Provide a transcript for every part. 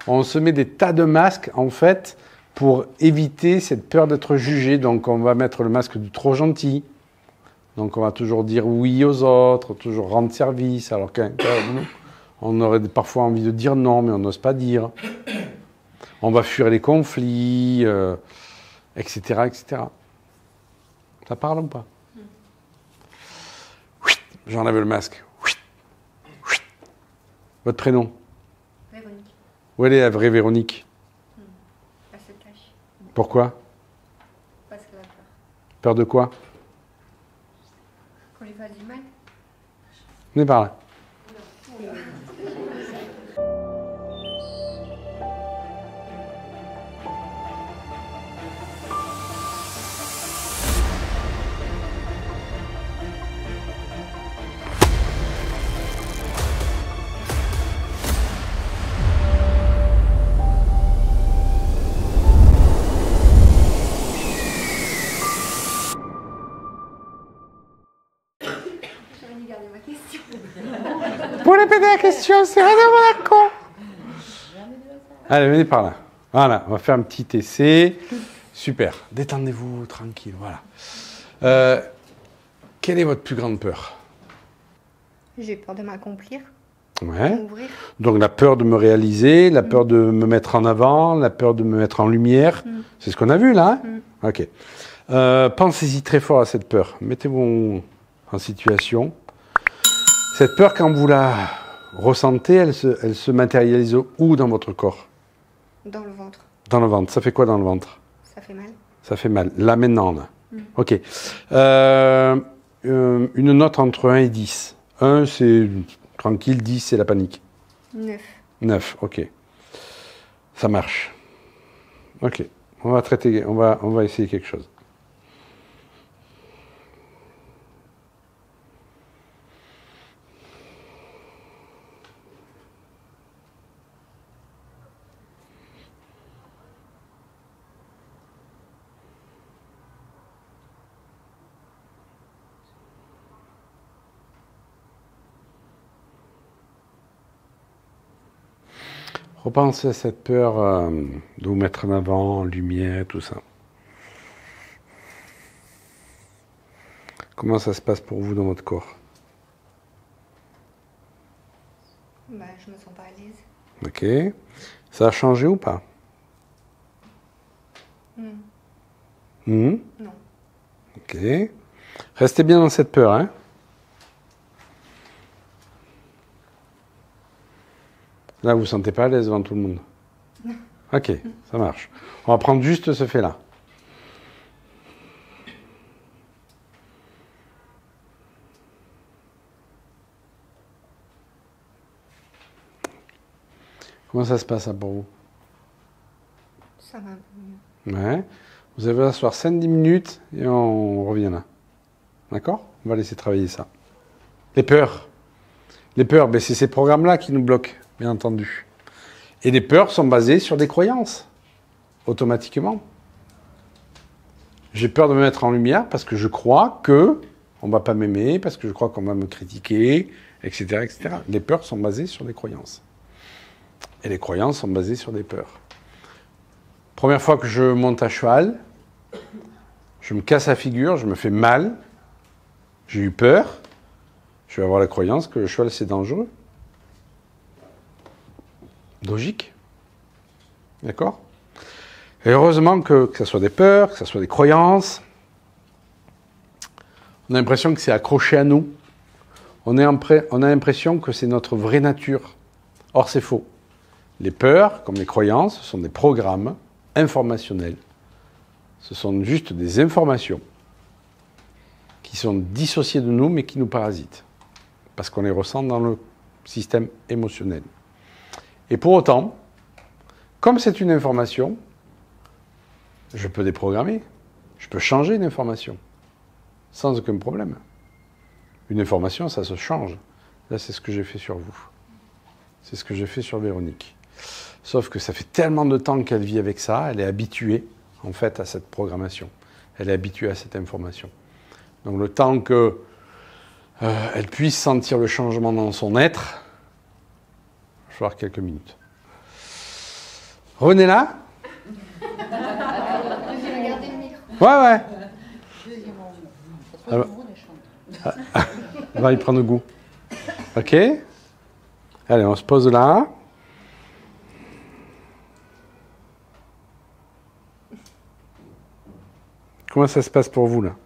On se met des tas de masques, en fait, pour éviter cette peur d'être jugé. Donc, on va mettre le masque du trop gentil. Donc, on va toujours dire oui aux autres, toujours rendre service, alors qu'on aurait parfois envie de dire non, mais on n'ose pas dire. On va fuir les conflits, etc., etc. Ça parle ou pas? J'enlève le masque. Votre prénom? Véronique. Où elle est la vraie Véronique? Elle se cache. Pourquoi? Parce qu'elle a peur. Peur de quoi? Qu'on lui fasse du mal. Venez par là. J'aurais dû garder ma question. Pour répéter la question, c'est vraiment la con. Allez, venez par là. Voilà, on va faire un petit essai. Super. Détendez-vous, tranquille, voilà. Quelle est votre plus grande peur? J'ai peur de m'accomplir, Ouais. de m'ouvrir. Donc la peur de me réaliser, la peur de me mettre en avant, la peur de me mettre en lumière. C'est ce qu'on a vu là, hein? Ok. Pensez-y très fort à cette peur. Mettez-vous en situation. Cette peur, quand vous la ressentez, elle se matérialise où dans votre corps? Dans le ventre. Dans le ventre. Ça fait quoi dans le ventre? Ça fait mal. Ça fait mal. Là maintenant, là. Ok. Une note entre 1 et 10. 1, c'est tranquille. 10, c'est la panique. 9. 9, ok. Ça marche. Ok. On va traiter, on va essayer quelque chose. Repensez à cette peur de vous mettre en avant, en lumière, tout ça. Comment ça se passe pour vous dans votre corps? Bah, je me sens pas à l'aise. Ok. Ça a changé ou pas? Non. Ok. Restez bien dans cette peur, hein? Là, vous ne vous sentez pas à l'aise devant tout le monde? Non. Ok, ça marche. On va prendre juste ce fait-là. Comment ça se passe ça, pour vous? Ça va un peu mieux. Ouais. Vous allez asseoir 5-10 minutes et on revient là. D'accord? On va laisser travailler ça. Les peurs. Les peurs, ben c'est ces programmes-là qui nous bloquent, bien entendu. Et les peurs sont basées sur des croyances, automatiquement. J'ai peur de me mettre en lumière parce que je crois que on ne va pas m'aimer, parce que je crois qu'on va me critiquer, etc., etc. Les peurs sont basées sur des croyances. Et les croyances sont basées sur des peurs. Première fois que je monte à cheval, je me casse la figure, je me fais mal, j'ai eu peur, je vais avoir la croyance que le cheval c'est dangereux. Logique. D'accord? Et heureusement que ce soit des peurs, que ce soit des croyances, on a l'impression que c'est accroché à nous. On a l'impression que c'est notre vraie nature. Or, c'est faux. Les peurs, comme les croyances, ce sont des programmes informationnels. Ce sont juste des informations qui sont dissociées de nous, mais qui nous parasitent. Parce qu'on les ressent dans le système émotionnel. Et pour autant, comme c'est une information, je peux déprogrammer. Je peux changer une information. Sans aucun problème. Une information, ça se change. Là, c'est ce que j'ai fait sur vous. C'est ce que j'ai fait sur Véronique. Sauf que ça fait tellement de temps qu'elle vit avec ça, elle est habituée, en fait, à cette programmation. Elle est habituée à cette information. Donc le temps que elle puisse sentir le changement dans son être, il va falloir quelques minutes. Revenez là. J'ai regardé le micro. Ouais. Alors, on va y prendre goût. Ok. Allez, on se pose là. Comment ça se passe pour vous, là?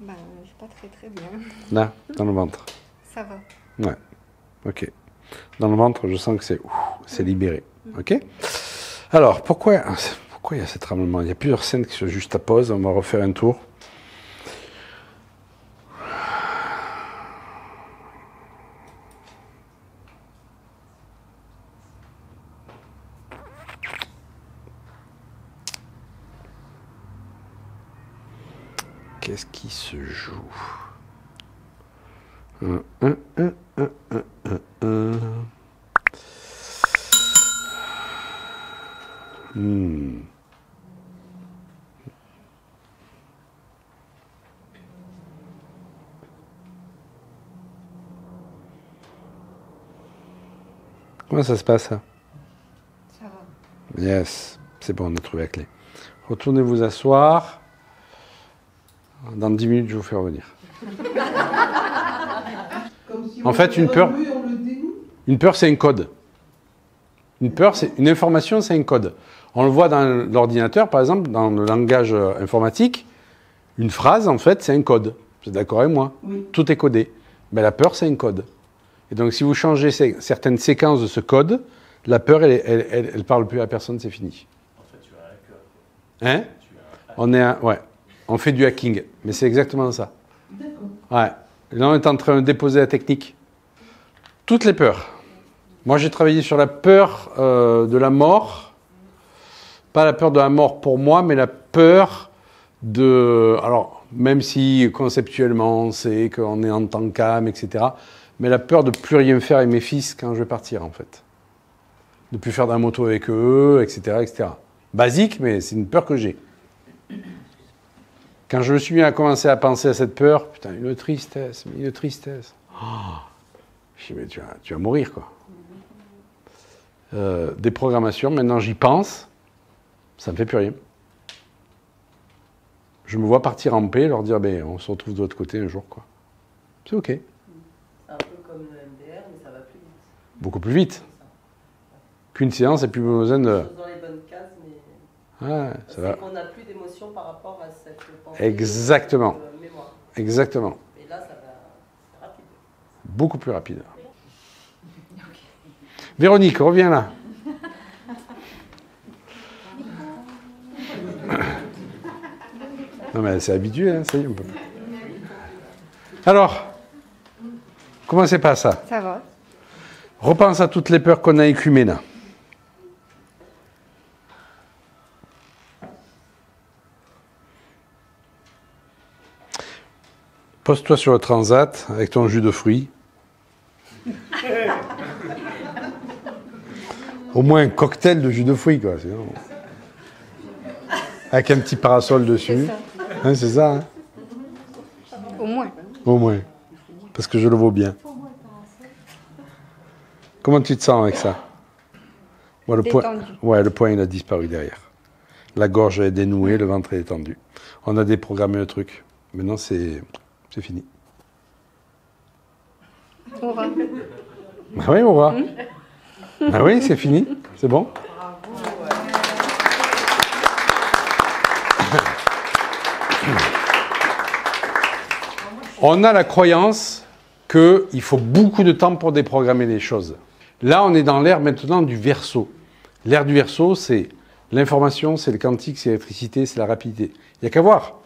Ben, c'est pas très bien. Là, dans le ventre. Ça va. Ouais. Ok. Dans le ventre, je sens que c'est libéré. Ok. Alors, pourquoi il y a cet tremblement? Il y a plusieurs scènes qui se juxtaposent. On va refaire un tour. Qu'est-ce qui se joue? Comment ça se passe, ça? Ça va. Yes, c'est bon, on a trouvé la clé. Retournez vous asseoir. Dans 10 minutes, je vous fais revenir. En fait, une peur, c'est un code. Une peur, c'est une information, c'est un code. On le voit dans l'ordinateur, par exemple, dans le langage informatique. Une phrase, en fait, c'est un code. Vous êtes d'accord avec moi? Oui. Tout est codé. Mais la peur, c'est un code. Et donc, si vous changez certaines séquences de ce code, la peur, elle parle plus à personne, c'est fini. En fait, tu as un hacker. Hein? Ouais. On fait du hacking, mais c'est exactement ça. D'accord. Ouais. Et là, on est en train de déposer la technique. Toutes les peurs. Moi, j'ai travaillé sur la peur de la mort. Pas la peur de la mort pour moi, mais la peur de... Alors, même si conceptuellement, c'est qu'on est en tant qu'âme, etc. Mais la peur de plus rien faire avec mes fils quand je vais partir, en fait. De plus faire de la moto avec eux, etc., etc. Basique, mais c'est une peur que j'ai. Quand je me suis mis à commencer à penser à cette peur, putain, une tristesse. Oh, je dis, mais tu vas mourir, quoi. Des programmations, maintenant j'y pense, ça me fait plus rien. Je me vois partir en paix, leur dire, ben, on se retrouve de l'autre côté un jour, quoi. C'est ok. C'est un peu comme le MDR, mais ça va plus vite. Beaucoup plus vite. Qu'une séance et plus besoin de... Dans les bonnes cases, mais Ouais, ça va. c'est qu'on n'a plus d'émotion par rapport à cette pensée. Exactement. Mémoire. Exactement. Et là, c'est rapide. Beaucoup plus rapide. Véronique, reviens là. Non mais elle s'est habituée, hein, ça y est, on peut. Alors, comment c'est pas ça? Ça va. Repense à toutes les peurs qu'on a écumées là. Pose-toi sur le transat avec ton jus de fruits. Au moins un cocktail de jus de fruits, quoi. Sinon... Avec un petit parasol dessus. C'est ça, hein? Au moins. Au moins. Parce que je le vaux bien. Comment tu te sens avec ça? Moi, le poing, il a disparu derrière. La gorge est dénouée, le ventre est étendu. On a déprogrammé le truc. Maintenant, c'est fini. Au revoir. Ah oui, au revoir. Ah oui, c'est fini. C'est bon. On a la croyance qu'il faut beaucoup de temps pour déprogrammer les choses. Là, on est dans l'ère maintenant du Verseau. L'ère du Verseau, c'est l'information, c'est le quantique, c'est l'électricité, c'est la rapidité. Il n'y a qu'à voir.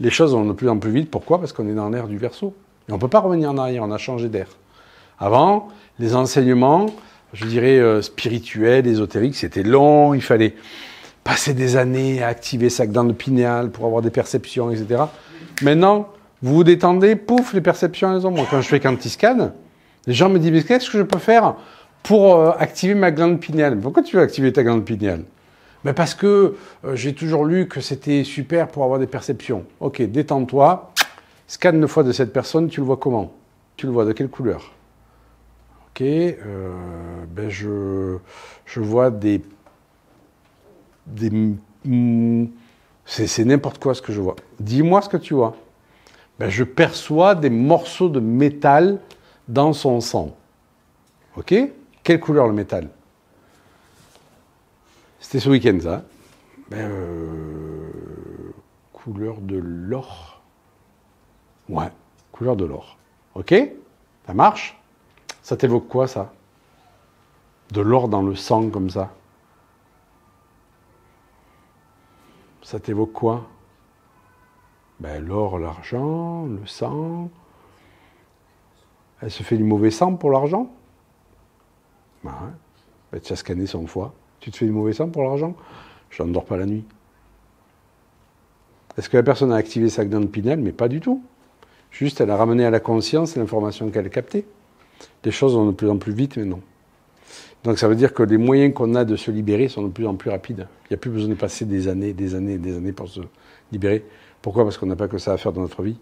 Les choses vont de plus en plus vite. Pourquoi? Parce qu'on est dans l'ère du Verseau. Et on ne peut pas revenir en arrière, on a changé d'air. Avant, les enseignements, je dirais spirituels, ésotériques, c'était long, il fallait passer des années à activer sa glande pinéale pour avoir des perceptions, etc. Maintenant, vous vous détendez, pouf, les perceptions, elles ont. Moi, quand je fais Quantiscan, les gens me disent, mais qu'est-ce que je peux faire pour activer ma glande pinéale? Pourquoi tu veux activer ta glande pinéale? Ben parce que j'ai toujours lu que c'était super pour avoir des perceptions. Ok, détends-toi, scanne une fois de cette personne, tu le vois comment? Tu le vois de quelle couleur? Ok, ben je vois des c'est n'importe quoi ce que je vois. Dis-moi ce que tu vois. Ben, je perçois des morceaux de métal dans son sang. Ok? Quelle couleur le métal? C'était ce week-end, ça. Ben, couleur de l'or. Ouais, couleur de l'or. Ok? Ça marche? Ça t'évoque quoi, ça? De l'or dans le sang, comme ça. Ça t'évoque quoi? Ben, l'or, l'argent, le sang. Elle se fait du mauvais sang pour l'argent? Ben, ouais. Ben, tu as scanné son foie. Tu te fais du mauvais sang pour l'argent? Je n'endors pas la nuit. Est-ce que la personne a activé sa glande pinéale? Mais pas du tout. Juste, elle a ramené à la conscience l'information qu'elle a captée. Les choses vont de plus en plus vite maintenant. Donc ça veut dire que les moyens qu'on a de se libérer sont de plus en plus rapides. Il n'y a plus besoin de passer des années pour se libérer. Pourquoi? Parce qu'on n'a pas que ça à faire dans notre vie.